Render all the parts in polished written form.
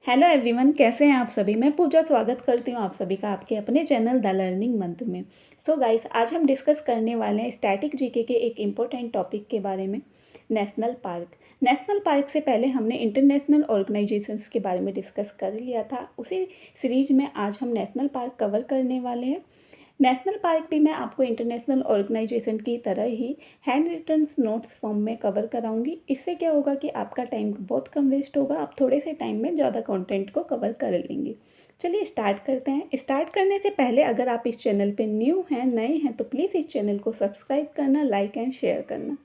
Hello everyone, कैसे हैं आप सभी। मैं पूजा स्वागत करती हूँ आप सभी का आपके अपने चैनल द लर्निंग मंथ में। सो गाइस, आज हम डिस्कस करने वाले हैं स्टैटिक जीके के एक इम्पोर्टेंट टॉपिक के बारे में, नेशनल पार्क। नेशनल पार्क से पहले हमने इंटरनेशनल ऑर्गेनाइजेशंस के बारे में डिस्कस कर लिया था। उसी सीरीज में आज हम नेशनल पार्क कवर करने वाले हैं। नेशनल पार्क भी मैं आपको इंटरनेशनल ऑर्गेनाइजेशन की तरह ही हैंड रिटन नोट्स फॉर्म में कवर कराऊंगी। इससे क्या होगा कि आपका टाइम बहुत कम वेस्ट होगा, आप थोड़े से टाइम में ज़्यादा कंटेंट को कवर कर लेंगे। चलिए स्टार्ट करते हैं। स्टार्ट करने से पहले अगर आप इस चैनल पे न्यू हैं, नए हैं, तो प्लीज़ इस चैनल को सब्सक्राइब करना, लाइक एंड शेयर करना।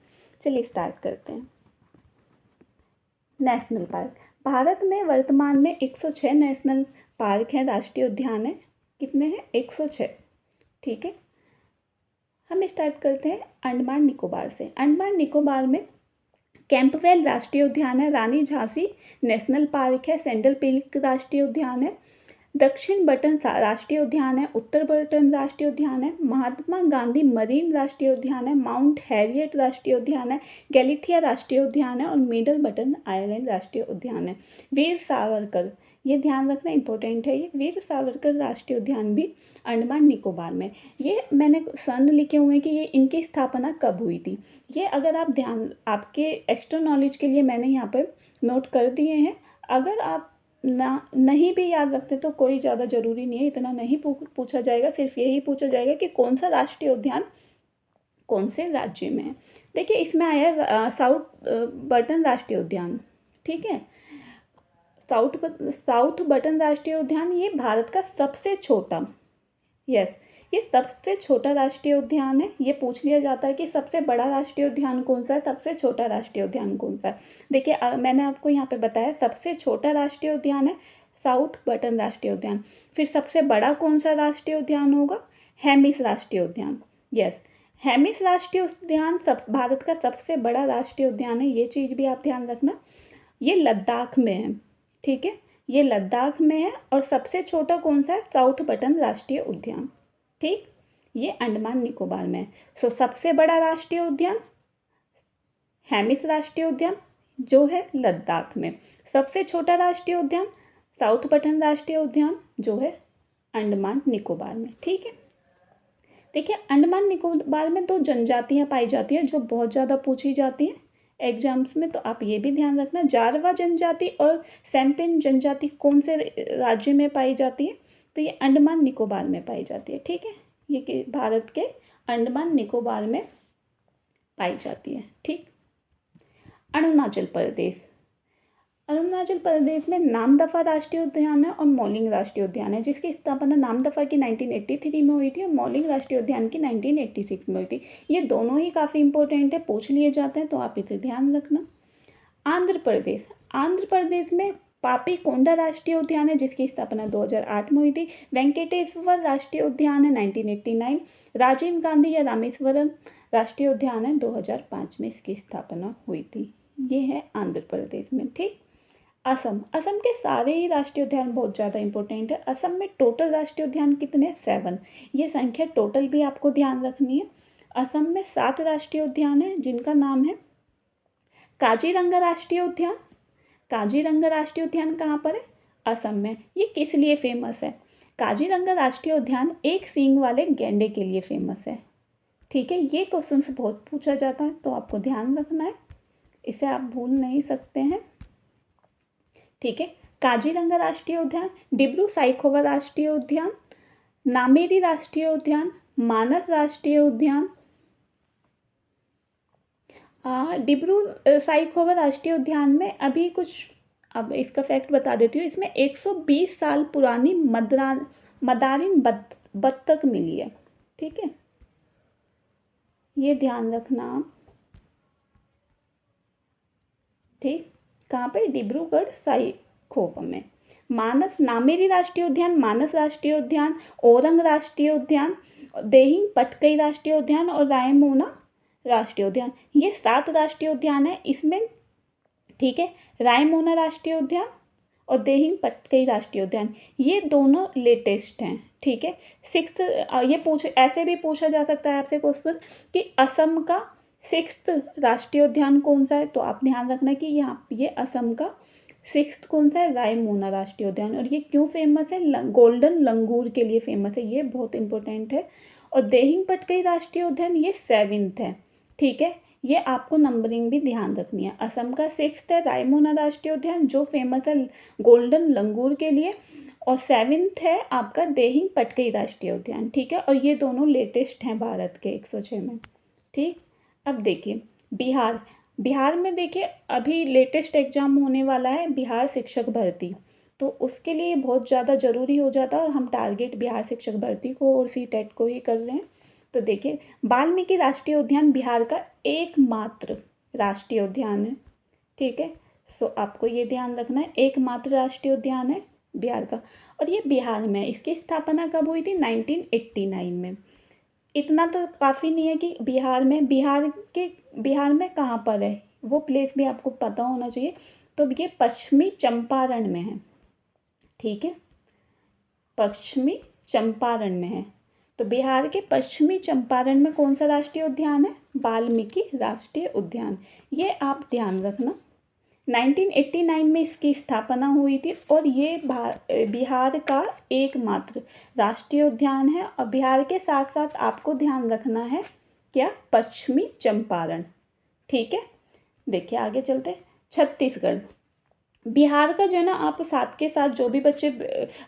चलिए स्टार्ट करते हैं। National park. भारत में वर्तमान में 106 नेशनल पार्क हैं, राष्ट्रीय उद्यान है। कितने हैं? 106। ठीक है, हम स्टार्ट करते हैं अंडमान निकोबार से। अंडमान निकोबार में कैंपवेल राष्ट्रीय उद्यान है, रानी झांसी नेशनल पार्क है, सेंट्रल पिल्क राष्ट्रीय उद्यान है, दक्षिण बटन राष्ट्रीय उद्यान है, उत्तर बटन राष्ट्रीय उद्यान है, महात्मा गांधी मरीन राष्ट्रीय उद्यान है, माउंट हैरियट राष्ट्रीय उद्यान है, गैलिथिया राष्ट्रीय उद्यान है और मिडल बटन आइलैंड राष्ट्रीय उद्यान है। वीर सावरकर, ये ध्यान रखना इंपॉर्टेंट है, ये वीर सावरकर राष्ट्रीय उद्यान भी अंडमान निकोबार में। ये मैंने सन लिखे हुए हैं कि ये इनकी स्थापना कब हुई थी। ये अगर आप ध्यान, आपके एक्स्ट्रा नॉलेज के लिए मैंने यहाँ पर नोट कर दिए हैं। अगर आप नहीं भी याद रखते तो कोई ज़्यादा ज़रूरी नहीं है, इतना नहीं पूछा जाएगा। सिर्फ यही पूछा जाएगा कि कौन सा राष्ट्रीय उद्यान कौन से राज्य में है। देखिए इसमें आया साउथ बटन राष्ट्रीय उद्यान। ठीक है, साउथ बटन राष्ट्रीय उद्यान ये भारत का सबसे छोटा, यस, ये सबसे छोटा राष्ट्रीय उद्यान है। ये पूछ लिया जाता है कि सबसे बड़ा राष्ट्रीय उद्यान कौन सा है, सबसे छोटा राष्ट्रीय उद्यान कौन सा है। देखिए मैंने आपको यहाँ पे बताया सबसे छोटा राष्ट्रीय उद्यान है साउथ बटन राष्ट्रीय उद्यान। फिर सबसे बड़ा कौन सा राष्ट्रीय उद्यान होगा? हेमिस राष्ट्रीय उद्यान। यस, हेमिस राष्ट्रीय उद्यान भारत का सबसे बड़ा राष्ट्रीय उद्यान है। ये चीज़ भी आप ध्यान रखना। ये लद्दाख में है। ठीक है, ये लद्दाख में है। और सबसे छोटा कौन सा है? साउथ बटन राष्ट्रीय उद्यान। ठीक, ये अंडमान निकोबार में है। सो सबसे बड़ा राष्ट्रीय उद्यान हेमिस राष्ट्रीय उद्यान जो है लद्दाख में। सबसे छोटा राष्ट्रीय उद्यान साउथ बटन राष्ट्रीय उद्यान जो है अंडमान निकोबार में। ठीक है, देखिए अंडमान निकोबार में दो जनजातियां पाई जाती हैं जो बहुत ज़्यादा पूछी जाती हैं एग्जाम्स में, तो आप ये भी ध्यान रखना। जारवा जनजाति और सैम्पिन जनजाति कौन से राज्य में पाई जाती है? तो ये अंडमान निकोबार में पाई जाती है। ठीक है, ये भारत के अंडमान निकोबार में पाई जाती है। ठीक, अरुणाचल प्रदेश। अरुणाचल प्रदेश में नामदफा राष्ट्रीय उद्यान है और मौलिंग राष्ट्रीय उद्यान है, जिसकी स्थापना नामदफा की 1983 में हुई थी और मौलिंग राष्ट्रीय उद्यान की 1986 में हुई थी। ये दोनों ही काफ़ी इंपॉर्टेंट है, पूछ लिए जाते हैं, तो आप इसे ध्यान रखना। आंध्र प्रदेश। आंध्र प्रदेश में पापी कोंडा राष्ट्रीय उद्यान है, जिसकी स्थापना 2008 में हुई थी। वेंकटेश्वर राष्ट्रीय उद्यान है 1989। राजीव गांधी या रामेश्वरम राष्ट्रीय उद्यान है 2005 में इसकी स्थापना हुई थी। ये है आंध्र प्रदेश में। ठीक, असम। असम के सारे ही राष्ट्रीय उद्यान बहुत ज़्यादा इंपॉर्टेंट है। असम में टोटल राष्ट्रीय उद्यान कितने? 7। ये संख्या टोटल भी आपको ध्यान रखनी है। असम में 7 राष्ट्रीय उद्यान है जिनका नाम है काजीरंगा राष्ट्रीय उद्यान। काजीरंगा राष्ट्रीय उद्यान कहाँ पर है? असम में। ये किस लिए फेमस है? काजीरंगा राष्ट्रीय उद्यान एक सींग वाले गैंडे के लिए फेमस है। ठीक है, ये क्वेश्चन बहुत पूछा जाता है, तो आपको ध्यान रखना है, इसे आप भूल नहीं सकते हैं। ठीक है, काजीरंगा राष्ट्रीय उद्यान, डिब्रू साइखोवा राष्ट्रीय उद्यान, नामेरी राष्ट्रीय उद्यान, मानस राष्ट्रीय उद्यान। डिब्रू साइखोवा राष्ट्रीय उद्यान में अभी कुछ, अब इसका फैक्ट बता देती हूँ, इसमें 120 साल पुरानी मदारिन बत्तख मिली है। ठीक है, ये ध्यान रखना आप। ठीक, कहाँ पे? डिब्रूगढ़ साइखोवा में। मानस, नामेरी राष्ट्रीय उद्यान, मानस राष्ट्रीय उद्यान, ओरंग राष्ट्रीय उद्यान, देहिंग पटकई राष्ट्रीय उद्यान और रायमोना राष्ट्रीय उद्यान, ये 7 राष्ट्रीय उद्यान है इसमें। ठीक है, रायमोना राष्ट्रीय उद्यान और देहिंग पटकई राष्ट्रीय उद्यान ये दोनों लेटेस्ट हैं। ठीक है, 6th, ये ऐसे भी पूछा जा सकता है आपसे क्वेश्चन कि असम का 6th राष्ट्रीय उद्यान कौन सा है, तो आप ध्यान रखना कि यहाँ ये असम का सिक्स्थ कौन सा है, रायमोना राष्ट्रीय उद्यान, और ये क्यों फेमस है, गोल्डन लंगूर के लिए फेमस है, ये बहुत इंपॉर्टेंट है। और देहिंग पटकई राष्ट्रीय उद्यान ये सेवेंथ है, ठीक है, ये आपको नंबरिंग भी ध्यान रखनी है। असम का सिक्स्थ है रायमोना राष्ट्रीय उद्यान जो फेमस है गोल्डन लंगूर के लिए, और सेवेंथ है आपका देहिंग पटकई राष्ट्रीय उद्यान, ठीक है, और ये दोनों लेटेस्ट हैं भारत के 106 में, ठीक। अब देखिए बिहार, बिहार में देखिए अभी लेटेस्ट एग्जाम होने वाला है बिहार शिक्षक भर्ती, तो उसके लिए बहुत ज़्यादा ज़रूरी हो जाता है, और हम टारगेट बिहार शिक्षक भर्ती को और सीटेट को ही कर रहे हैं। तो देखिए वाल्मीकि राष्ट्रीय उद्यान बिहार का एकमात्र राष्ट्रीय उद्यान है, ठीक है। सो आपको ये ध्यान रखना है, एकमात्र राष्ट्रीय उद्यान है बिहार का, और ये बिहार में है। इसकी स्थापना कब हुई थी, 1989 में। इतना तो काफ़ी नहीं है कि बिहार में, बिहार में कहाँ पर है वो प्लेस भी आपको पता होना चाहिए। तो ये पश्चिमी चंपारण में है, ठीक है, पश्चिमी चंपारण में है। तो बिहार के पश्चिमी चंपारण में कौन सा राष्ट्रीय उद्यान है, वाल्मीकि राष्ट्रीय उद्यान, ये आप ध्यान रखना। 1989 में इसकी स्थापना हुई थी, और ये बिहार का एकमात्र राष्ट्रीय उद्यान है। और बिहार के साथ साथ आपको ध्यान रखना है क्या, पश्चिमी चंपारण, ठीक है। देखिए आगे चलते, छत्तीसगढ़, बिहार का जो है ना, आप साथ के साथ जो भी बच्चे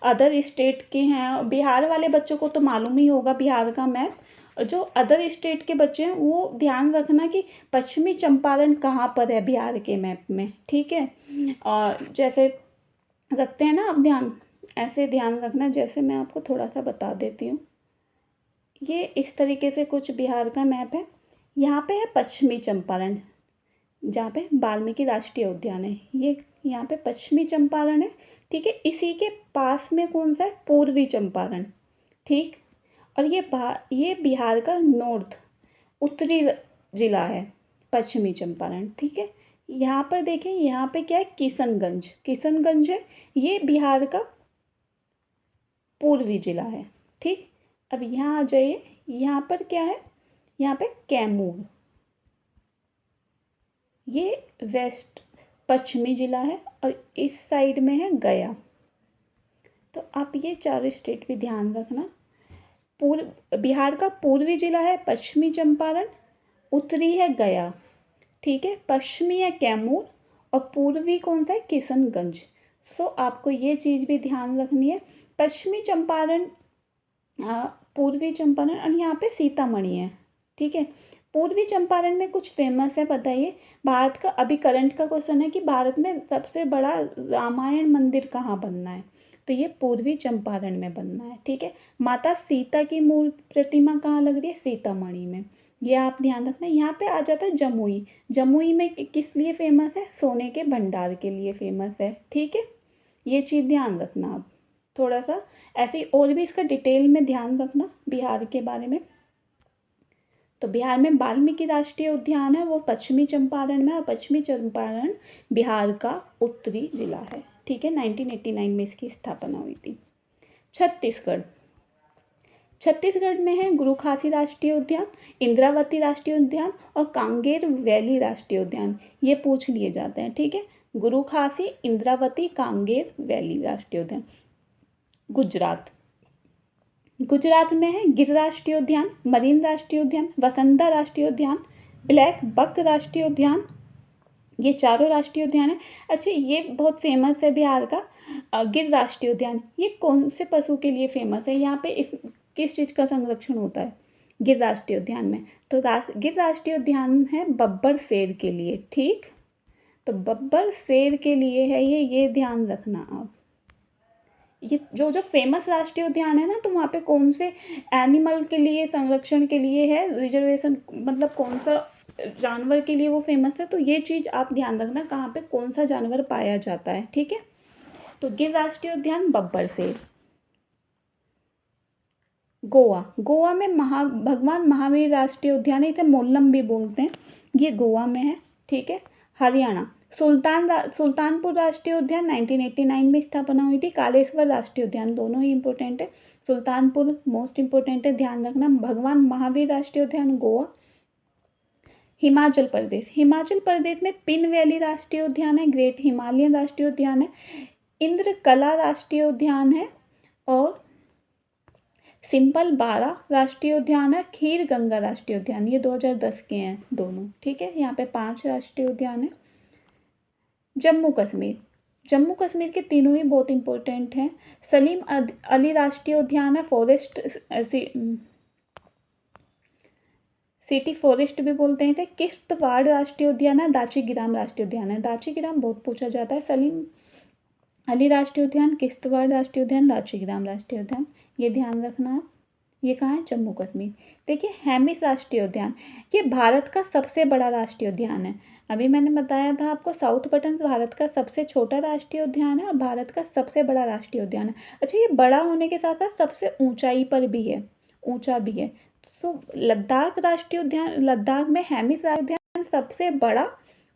अदर स्टेट के हैं, बिहार वाले बच्चों को तो मालूम ही होगा बिहार का मैप, जो अदर स्टेट के बच्चे हैं वो ध्यान रखना कि पश्चिमी चंपारण कहाँ पर है बिहार के मैप में, ठीक है। और जैसे रखते हैं ना आप ध्यान, ऐसे ध्यान रखना, जैसे मैं आपको थोड़ा सा बता देती हूँ। ये इस तरीके से कुछ बिहार का मैप है, यहाँ पे है पश्चिमी चंपारण जहाँ पे वाल्मीकि राष्ट्रीय उद्यान है, ये यहाँ पे पश्चिमी चंपारण है, ठीक है। इसी के पास में कौन सा है, पूर्वी चंपारण, ठीक। और ये बिहार का नॉर्थ उत्तरी जिला है पश्चिमी चंपारण, ठीक है। यहाँ पर देखें, यहाँ पे क्या है, किशनगंज, किशनगंज है, ये बिहार का पूर्वी जिला है, ठीक। अब यहाँ आ जाइए, यहाँ पर क्या है, यहाँ पे कैमूर, ये वेस्ट पश्चिमी जिला है, और इस साइड में है गया। तो आप ये चारों स्टेट भी ध्यान रखना। बिहार का पूर्वी जिला है पश्चिमी चंपारण, उत्तरी है गया, ठीक है, पश्चिमी है कैमूर, और पूर्वी कौन सा है, किशनगंज। सो आपको ये चीज़ भी ध्यान रखनी है, पश्चिमी चंपारण, पूर्वी चंपारण, और यहाँ पे सीतामढ़ी है, ठीक है। पूर्वी चंपारण में कुछ फेमस है, बताइए। भारत का अभी करंट का क्वेश्चन है कि भारत में सबसे बड़ा रामायण मंदिर कहाँ बनना है, तो ये पूर्वी चंपारण में बनना है, ठीक है। माता सीता की प्रतिमा कहाँ लग रही है, सीतामढ़ी में, ये आप ध्यान रखना। यहाँ पे आ जाता है जमुई, जमुई में किस लिए फेमस है, सोने के भंडार के लिए फेमस है, ठीक है। ये चीज़ ध्यान रखना आप थोड़ा सा, ऐसे ही और भी इसका डिटेल में ध्यान रखना बिहार के बारे में। तो बिहार में वाल्मीकि राष्ट्रीय उद्यान है, वो पश्चिमी चंपारण में, और पश्चिमी चंपारण बिहार का उत्तरी जिला है, ठीक है। 1989 में इसकी स्थापना हुई थी। छत्तीसगढ़, छत्तीसगढ़ में है गुरुखासी राष्ट्रीय उद्यान, इंद्रावती राष्ट्रीय उद्यान, और कांगेर वैली राष्ट्रीय उद्यान, ये पूछ लिए जाते हैं, ठीक है। गुरुखासी, इंद्रावती, कांगेर वैली राष्ट्रीय उद्यान। गुजरात, गुजरात में है गिर राष्ट्रीय उद्यान, मरीन राष्ट्रीय उद्यान, वसंता राष्ट्रीय उद्यान, ब्लैक बक राष्ट्रीय उद्यान, ये चारों राष्ट्रीय उद्यान है। अच्छा, ये बहुत फेमस है बिहार का गिर राष्ट्रीय उद्यान, ये कौन से पशु के लिए फेमस है, यहाँ पे इस किस चीज़ का संरक्षण होता है गिर राष्ट्रीय उद्यान में, तो गिर राष्ट्रीय उद्यान है बब्बर शेर के लिए, ठीक। तो बब्बर शेर के लिए है ये ध्यान रखना आप। ये जो जो फेमस राष्ट्रीय उद्यान है ना, तो वहाँ पे कौन से एनिमल के लिए संरक्षण के लिए है रिजर्वेशन, मतलब कौन सा जानवर के लिए वो फेमस है, तो ये चीज़ आप ध्यान रखना कहाँ पे कौन सा जानवर पाया जाता है, ठीक है। तो गिर राष्ट्रीय उद्यान बब्बर शेर। गोवा, गोवा में भगवान महावीर राष्ट्रीय उद्यान है, इसे मोल्लम भी बोलते हैं, ये गोवा में है, ठीक है। हरियाणा, सुल्तानपुर राष्ट्रीय उद्यान 1989 में स्थापना हुई थी, कालेश्वर राष्ट्रीय उद्यान, दोनों ही इंपॉर्टेंट है, सुल्तानपुर मोस्ट इंपॉर्टेंट है, ध्यान रखना। भगवान महावीर राष्ट्रीय उद्यान गोवा। हिमाचल प्रदेश, हिमाचल प्रदेश में पिन वैली राष्ट्रीय उद्यान है, ग्रेट हिमालयन राष्ट्रीय उद्यान है, इंद्रकला राष्ट्रीय उद्यान है और सिंपल बारा राष्ट्रीय उद्यान है, खीर गंगा राष्ट्रीय उद्यान। ये 2010 के हैं दोनों, ठीक है। यहाँ पे 5 राष्ट्रीय उद्यान है। जम्मू कश्मीर, जम्मू कश्मीर के तीनों ही बहुत इंपॉर्टेंट हैं। सलीम अली राष्ट्रीय उद्यान है, फॉरेस्ट सिटी फॉरेस्ट भी बोलते हैं इसे। किश्तवाड़ राष्ट्रीय उद्यान है, दाचीगिराम राष्ट्रीय उद्यान है। दाचीगिराम बहुत पूछा जाता है। सलीम अली राष्ट्रीय उद्यान, किश्तवाड़ राष्ट्रीय उद्यान, दाचीगिराम राष्ट्रीय उद्यान, ये ध्यान रखना। ये कहाँ है? जम्मू कश्मीर। देखिए हेमिस राष्ट्रीय उद्यान, ये भारत का सबसे बड़ा राष्ट्रीय उद्यान है। अभी मैंने बताया था आपको साउथ बटन भारत का सबसे छोटा राष्ट्रीय उद्यान है और भारत का सबसे बड़ा राष्ट्रीय उद्यान है। अच्छा, ये बड़ा होने के साथ साथ सबसे ऊंचाई पर भी है, ऊंचा भी है। तो लद्दाख राष्ट्रीय उद्यान, लद्दाख में हेमिस राष्ट्रीय उद्यान सबसे बड़ा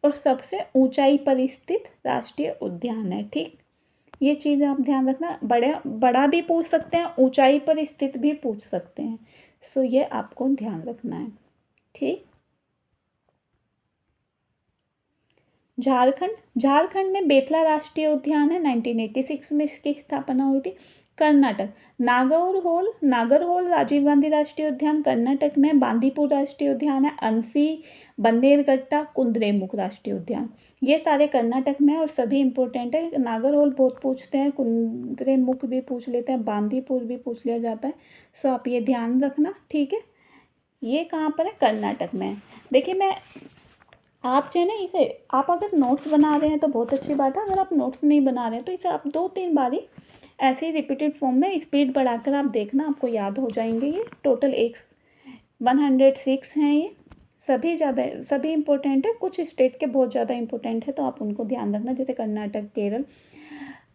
और सबसे ऊंचाई पर स्थित राष्ट्रीय उद्यान है, ठीक। ये चीज़ आप ध्यान रखना। बड़ा भी पूछ सकते हैं, ऊंचाई पर स्थित भी पूछ सकते हैं, सो ये आपको ध्यान रखना है, ठीक। झारखंड, झारखंड में बेतला राष्ट्रीय उद्यान है, 1986 में इसकी स्थापना हुई थी। कर्नाटक, नागरहोल राजीव गांधी राष्ट्रीय उद्यान कर्नाटक में। बांदीपुर राष्ट्रीय उद्यान है। अंसी, बंदेरघट्टा, कुद्रेमुख राष्ट्रीय उद्यान, ये सारे कर्नाटक में और सभी इंपॉर्टेंट है। नागरहोल बहुत पूछते हैं, कुद्रेमुख भी पूछ लेते हैं, बांदीपुर भी पूछ लिया जाता है, सो आप ये ध्यान रखना, ठीक है। ये कहाँ पर है? कर्नाटक में। देखिए मैं आप जो है ना इसे, आप अगर नोट्स बना रहे हैं तो बहुत अच्छी बात है। अगर आप नोट्स नहीं बना रहे हैं तो इसे आप 2-3 बारी ऐसे ही रिपीटेड फॉर्म में स्पीड बढ़ाकर आप देखना, आपको याद हो जाएंगे। ये टोटल 106 हैं, ये सभी इंपॉर्टेंट है। कुछ स्टेट के बहुत ज़्यादा इंपॉर्टेंट है तो आप उनको ध्यान रखना, जैसे कर्नाटक, केरल।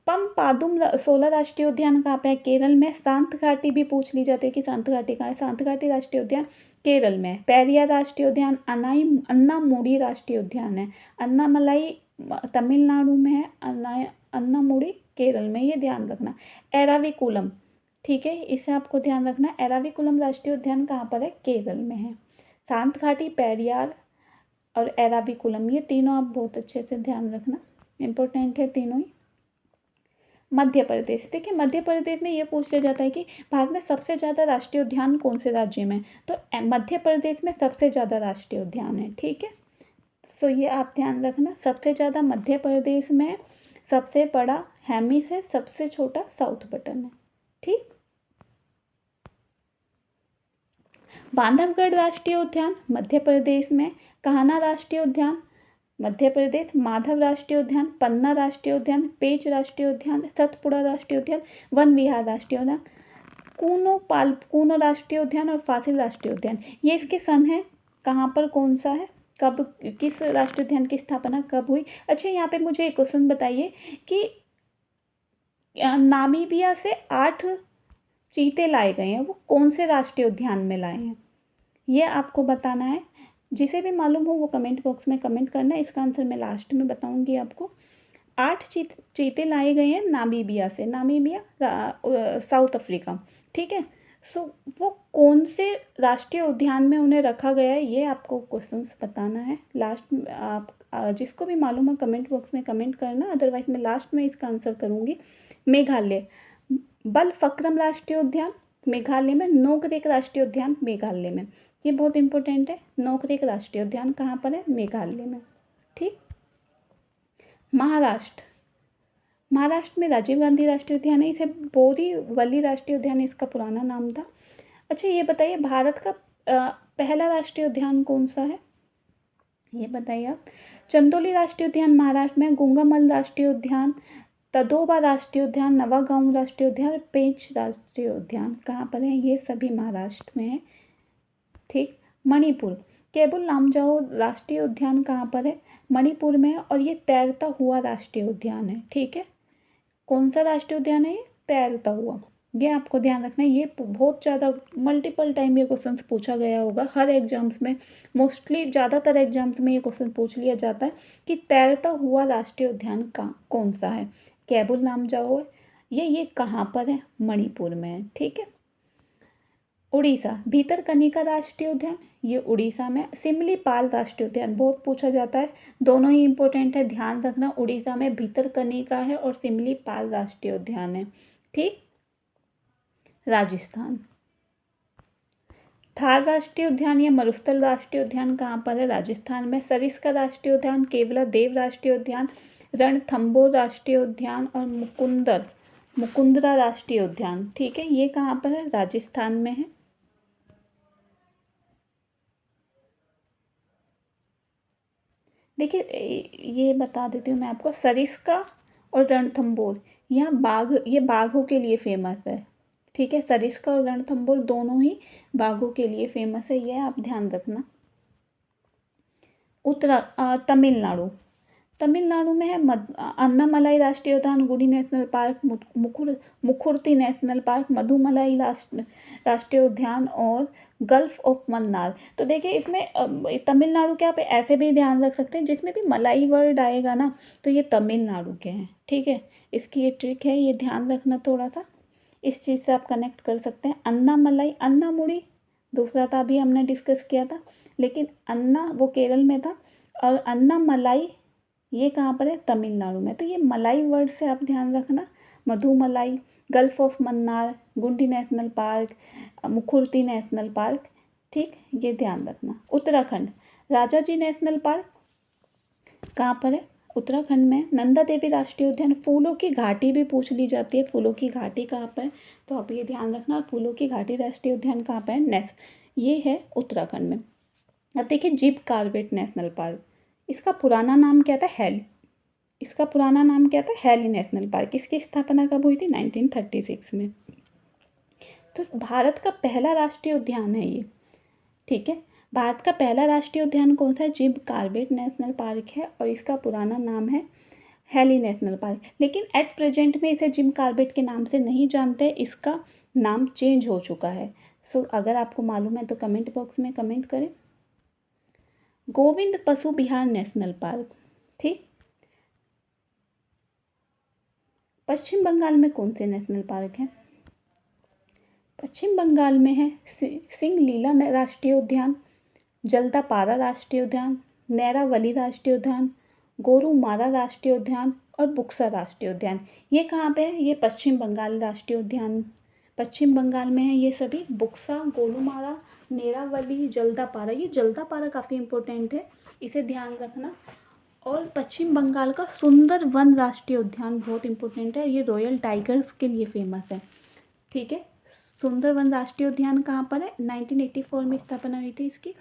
पादुम 16 राष्ट्रीय उद्यान कहाँ पे है? केरल में। सांत घाटी भी पूछ ली जाती है कि सांत घाटी कहाँ है? सांत घाटी राष्ट्रीय उद्यान केरल में। पेरियार राष्ट्रीय उद्यान, अन्नामुडी राष्ट्रीय उद्यान है। अन्नामलाई तमिलनाडु में है, अन्नामुडी केरल में, ये ध्यान रखना। एराविकुलम, ठीक है, इसे आपको ध्यान रखना। एराविकुलम राष्ट्रीय उद्यान कहाँ पर है? केरल में है। सांत घाटी, पेरियार और एराविकुलम, ये तीनों आप बहुत अच्छे से ध्यान रखना, इंपॉर्टेंट है तीनों ही। मध्य प्रदेश, देखिए मध्य प्रदेश में ये पूछ लिया जाता है कि भारत में सबसे ज़्यादा राष्ट्रीय उद्यान कौन से राज्य में? तो मध्य प्रदेश में सबसे ज़्यादा राष्ट्रीय उद्यान है, ठीक है। तो ये आप ध्यान रखना, सबसे ज़्यादा मध्य प्रदेश में, सबसे बड़ा हेमिस है, सबसे छोटा साउथ बटन है, ठीक। बांधवगढ़ राष्ट्रीय उद्यान मध्य प्रदेश में। कान्हा राष्ट्रीय उद्यान मध्य प्रदेश। माधव राष्ट्रीय उद्यान, पन्ना राष्ट्रीय उद्यान, पेंच राष्ट्रीय उद्यान, सतपुड़ा राष्ट्रीय उद्यान, वन विहार राष्ट्रीय उद्यान, कूनो राष्ट्रीय उद्यान और फासिल राष्ट्रीय उद्यान। ये इसके सन है, कहाँ पर कौन सा है, कब, किस राष्ट्रीय उद्यान की स्थापना कब हुई। अच्छा, यहाँ पे मुझे एक क्वेश्चन बताइए कि नामीबिया से 8 चीते लाए गए हैं, वो कौन से राष्ट्रीय उद्यान में लाए हैं, ये आपको बताना है। जिसे भी मालूम हो वो कमेंट बॉक्स में कमेंट करना, इसका आंसर मैं लास्ट में बताऊंगी आपको। 8 चीते लाए गए हैं नामीबिया से, साउथ अफ्रीका, ठीक है। सो वो कौन से राष्ट्रीय उद्यान में उन्हें रखा गया है, ये आपको क्वेश्चंस बताना है। लास्ट में आप जिसको भी मालूम है कमेंट बॉक्स में कमेंट करना, अदरवाइज मैं लास्ट में इसका आंसर करूँगी। मेघालय, बलफक्रम राष्ट्रीय उद्यान मेघालय में। नोकरेक राष्ट्रीय उद्यान मेघालय में, ये बहुत इंपॉर्टेंट है। नोकरेक राष्ट्रीय उद्यान कहाँ पर है? मेघालय में, ठीक। महाराष्ट्र, महाराष्ट्र में राजीव गांधी राष्ट्रीय उद्यान है, इसे बोरीवली राष्ट्रीय उद्यान इसका पुराना नाम था। अच्छा, ये बताइए भारत का पहला राष्ट्रीय उद्यान कौन सा है, ये बताइए आप। चंदोली राष्ट्रीय उद्यान महाराष्ट्र में। गुंगामल राष्ट्रीय उद्यान, तदोबा राष्ट्रीय उद्यान, नवागांव राष्ट्रीय उद्यान, पेंच राष्ट्रीय उद्यान कहाँ पर है? ये सभी महाराष्ट्र में है, ठीक। मणिपुर, केबुल लामजाओ राष्ट्रीय उद्यान कहाँ पर है? मणिपुर में, और ये तैरता हुआ राष्ट्रीय उद्यान है, ठीक है। कौन सा राष्ट्रीय उद्यान है? ये तैरता हुआ, ये आपको ध्यान रखना है। ये बहुत ज़्यादा मल्टीपल टाइम ये क्वेश्चन पूछा गया होगा हर एग्जाम्स में, मोस्टली ज़्यादातर एग्जाम्स में ये क्वेश्चन पूछ लिया जाता है कि तैरता हुआ राष्ट्रीय उद्यान कौन सा है? केबुल लामजाओ है। ये कहाँ पर है? मणिपुर में है, ठीक है। उड़ीसा। भीतरकनिका राष्ट्रीय उद्यान, ये उड़ीसा में। सिमलीपाल राष्ट्रीय उद्यान बहुत पूछा जाता है, दोनों ही इंपॉर्टेंट है, ध्यान रखना। उड़ीसा में भीतरकनिका है और सिमलीपाल राष्ट्रीय उद्यान है। ठीक। राजस्थान। थार राष्ट्रीय उद्यान या मरुस्थल राष्ट्रीय उद्यान कहाँ पर है? राजस्थान में। सरिस्का राष्ट्रीय उद्यान, केवलादेव राष्ट्रीय उद्यान, रणथंभौर राष्ट्रीय उद्यान और मुकुंदरा राष्ट्रीय उद्यान। ठीक है, ये कहाँ पर है? राजस्थान में है। देखिए, ये बता देती हूँ मैं आपको, सरिस्का और रणथंभौर, यहाँ ये बाघों के लिए फेमस है। ठीक है, सरिस्का और रणथंभौर दोनों ही बाघों के लिए फेमस है, ये आप ध्यान रखना। तमिलनाडु। तमिलनाडु में है अन्नामलाई राष्ट्रीय उद्यान, Guindy national park, Mukurthi national park, Mudumalai राष्ट्रीय उद्यान और गल्फ ऑफ मन्नार। तो देखिए, इसमें तमिलनाडु के आप ऐसे भी ध्यान रख सकते हैं, जिसमें भी मलाई वर्ड आएगा ना तो ये तमिलनाडु के हैं। ठीक है, इसकी ये ट्रिक है, ये ध्यान रखना थोड़ा सा, इस चीज़ से आप कनेक्ट कर सकते हैं। अन्नामलाई, अन्नामुड़ी दूसरा था, अभी हमने डिस्कस किया था, लेकिन अन्ना वो केरल में था, और अन्नामलाई ये कहाँ पर है? तमिलनाडु में। तो ये मलाई वर्ड से आप ध्यान रखना। मधुमलाई, गल्फ ऑफ मन्नार, गुंडी national park, Mukurthi national park. ठीक, ये ध्यान रखना। उत्तराखंड। राजाजी नेशनल पार्क कहाँ पर है? उत्तराखंड में। नंदा देवी राष्ट्रीय उद्यान। फूलों की घाटी भी पूछ ली जाती है, फूलों की घाटी कहाँ पर है? तो आप ये ध्यान रखना। फूलों की घाटी राष्ट्रीय उद्यान कहाँ पर है? ये है उत्तराखंड में। अब देखिए, जिम कॉर्बेट नेशनल पार्क, इसका पुराना नाम क्या था? इसका पुराना नाम क्या था? Heli national park. इसकी स्थापना कब हुई थी? 1936 में। तो भारत का पहला राष्ट्रीय उद्यान है ये। ठीक है, भारत का पहला राष्ट्रीय उद्यान कौन सा है? जिम कॉर्बेट नेशनल पार्क है, और इसका पुराना नाम है हेली नेशनल पार्क। लेकिन एट प्रेजेंट में इसे जिम कॉर्बेट के नाम से नहीं जानते, इसका नाम चेंज हो चुका है। सो अगर आपको मालूम है तो कमेंट बॉक्स में कमेंट करें। गोविंद पशु विहार नेशनल पार्क। ठीक। पश्चिम बंगाल में कौन से नेशनल पार्क हैं? पश्चिम बंगाल में है सिंगलीला राष्ट्रीय उद्यान, जलदापारा राष्ट्रीय उद्यान, नैरावली राष्ट्रीय उद्यान, गोरुमारा राष्ट्रीय उद्यान और बुक्सा राष्ट्रीय उद्यान। ये कहाँ पे है? ये पश्चिम बंगाल राष्ट्रीय उद्यान, पश्चिम बंगाल में है ये सभी। बुक्सा, गोरुमारा, नेरावली, जलदापारा। ये जलदापारा काफ़ी इंपॉर्टेंट है, इसे ध्यान रखना। और पश्चिम बंगाल का सुंदर वन राष्ट्रीय उद्यान बहुत इंपॉर्टेंट है, ये रॉयल टाइगर्स के लिए फेमस है। ठीक है, सुंदरवन राष्ट्रीय उद्यान कहाँ पर है? 1984 में स्थापना हुई थी इसकी।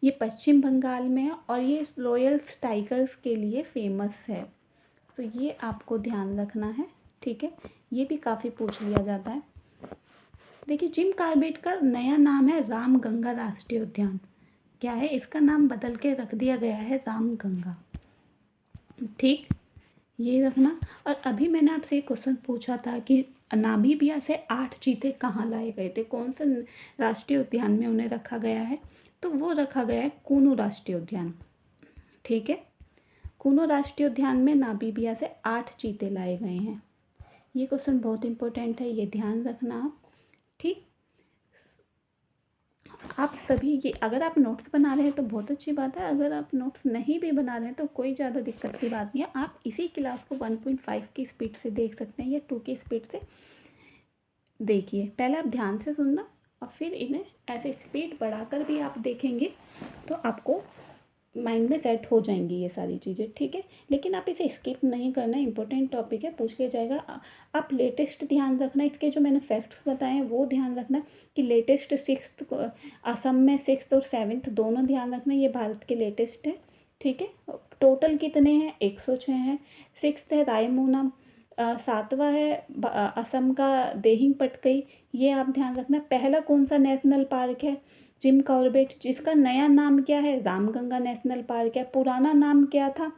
ये पश्चिम बंगाल में है और ये रॉयल टाइगर्स के लिए फेमस है, तो ये आपको ध्यान रखना है। ठीक है, ये भी काफ़ी पूछ लिया जाता है। देखिए, जिम कॉर्बेट का नया नाम है रामगंगा राष्ट्रीय उद्यान। क्या है? इसका नाम बदल के रख दिया गया है रामगंगा। ठीक, ये रखना। और अभी मैंने आपसे एक क्वेश्चन पूछा था कि नामीबिया से 8 चीते कहाँ लाए गए थे, कौन से राष्ट्रीय उद्यान में उन्हें रखा गया है? तो वो रखा गया है कूनू राष्ट्रीय उद्यान। ठीक है, कूनू राष्ट्रीय उद्यान में नामीबिया से 8 चीते लाए गए हैं। ये क्वेश्चन बहुत इंपॉर्टेंट है, ये ध्यान रखना आप। ठीक, आप सभी ये, अगर आप नोट्स बना रहे हैं तो बहुत अच्छी बात है, अगर आप नोट्स नहीं भी बना रहे हैं तो कोई ज़्यादा दिक्कत की बात नहीं है। आप इसी क्लास को 1.5 की स्पीड से देख सकते हैं या 2 की स्पीड से देखिए। पहले आप ध्यान से सुनना और फिर इन्हें ऐसे स्पीड बढ़ाकर भी आप देखेंगे तो आपको माइंड में सेट हो जाएंगी ये सारी चीज़ें। ठीक है, लेकिन आप इसे स्किप नहीं करना, इंपॉर्टेंट टॉपिक है, पूछ लिया जाएगा। आप लेटेस्ट ध्यान रखना, इसके जो मैंने फैक्ट्स बताए हैं वो ध्यान रखना कि लेटेस्ट 6th असम में 6th और 7th दोनों ध्यान रखना, ये भारत के लेटेस्ट है। ठीक है, टोटल कितने हैं? 106 हैं। 6th है रायमोना, 7वां है असम का देहिंग पटकई, ये आप ध्यान रखना। पहला कौन सा नेशनल पार्क है? जिम कॉर्बेट, जिसका नया नाम क्या है? रामगंगा नेशनल पार्क है। पुराना नाम क्या था?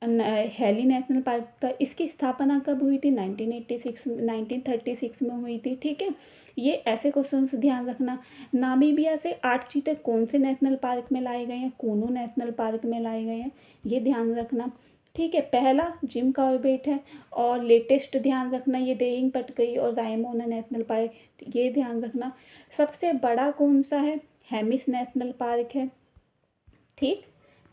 हेली नेशनल पार्क था। इसकी स्थापना कब हुई थी? 1936 में हुई थी। ठीक है, ये ऐसे क्वेश्चन ध्यान रखना। नामीबिया से 8 चीते कौन से नेशनल पार्क में लाए गए हैं? कूनू नेशनल पार्क में लाए गए हैं, ये ध्यान रखना। ठीक है, पहला जिम कॉर्बेट है। और लेटेस्ट ध्यान रखना ये देइंग पटकई और रायमोना नेशनल पार्क, ये ध्यान रखना। सबसे बड़ा कौन सा है? हेमिस नेशनल पार्क है। ठीक,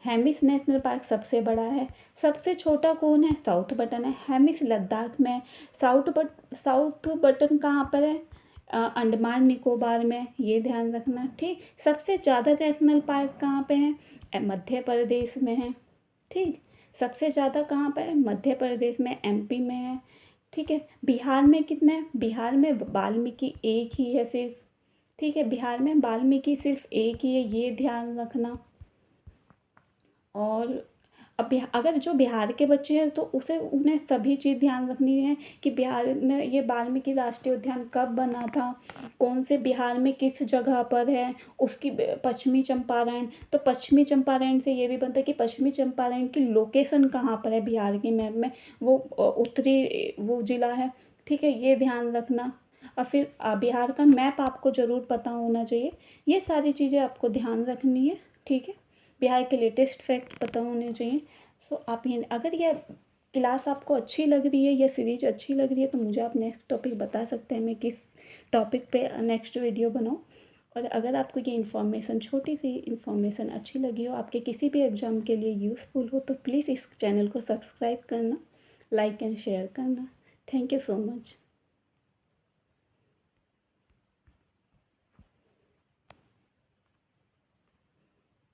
हेमिस नेशनल पार्क सबसे बड़ा है। सबसे छोटा कौन है? साउथ बटन है। हेमिस लद्दाख में। साउथ बटन कहाँ पर है? अंडमान निकोबार में, ये ध्यान रखना। ठीक, सबसे ज़्यादा नेशनल पार्क कहाँ पे हैं? मध्य प्रदेश में है। ठीक, सबसे ज़्यादा कहाँ पर है? मध्य प्रदेश में, एमपी में है। ठीक है, बिहार में कितने हैं? बिहार में वाल्मीकि एक ही है सिर्फ। ठीक है, बिहार में वाल्मीकि सिर्फ एक ही है, ये ध्यान रखना। और अब अगर जो बिहार के बच्चे हैं तो उसे उन्हें सभी चीज़ ध्यान रखनी है कि बिहार में ये वाल्मीकि राष्ट्रीय उद्यान कब बना था, कौन से बिहार में किस जगह पर है, उसकी पश्चिमी चंपारण। तो पश्चिमी चंपारण से ये भी बनता है कि पश्चिमी चंपारण की लोकेशन कहाँ पर है बिहार के मैप में, वो उत्तरी वो ज़िला है। ठीक है, ये ध्यान रखना। और फिर बिहार का मैप आपको ज़रूर पता होना चाहिए। ये सारी चीज़ें आपको ध्यान रखनी है। ठीक है, बिहार के लेटेस्ट फैक्ट पता होने चाहिए। सो आप ये, अगर ये क्लास आपको अच्छी लग रही है या सीरीज अच्छी लग रही है तो मुझे आप नेक्स्ट टॉपिक बता सकते हैं, मैं किस टॉपिक पे नेक्स्ट वीडियो बनाऊँ। और अगर आपको ये इन्फॉर्मेशन, छोटी सी इन्फॉर्मेशन अच्छी लगी हो, आपके किसी भी एग्ज़ाम के लिए यूज़फुल हो, तो प्लीज़ इस चैनल को सब्सक्राइब करना, लाइक एंड शेयर करना। Thank you so much.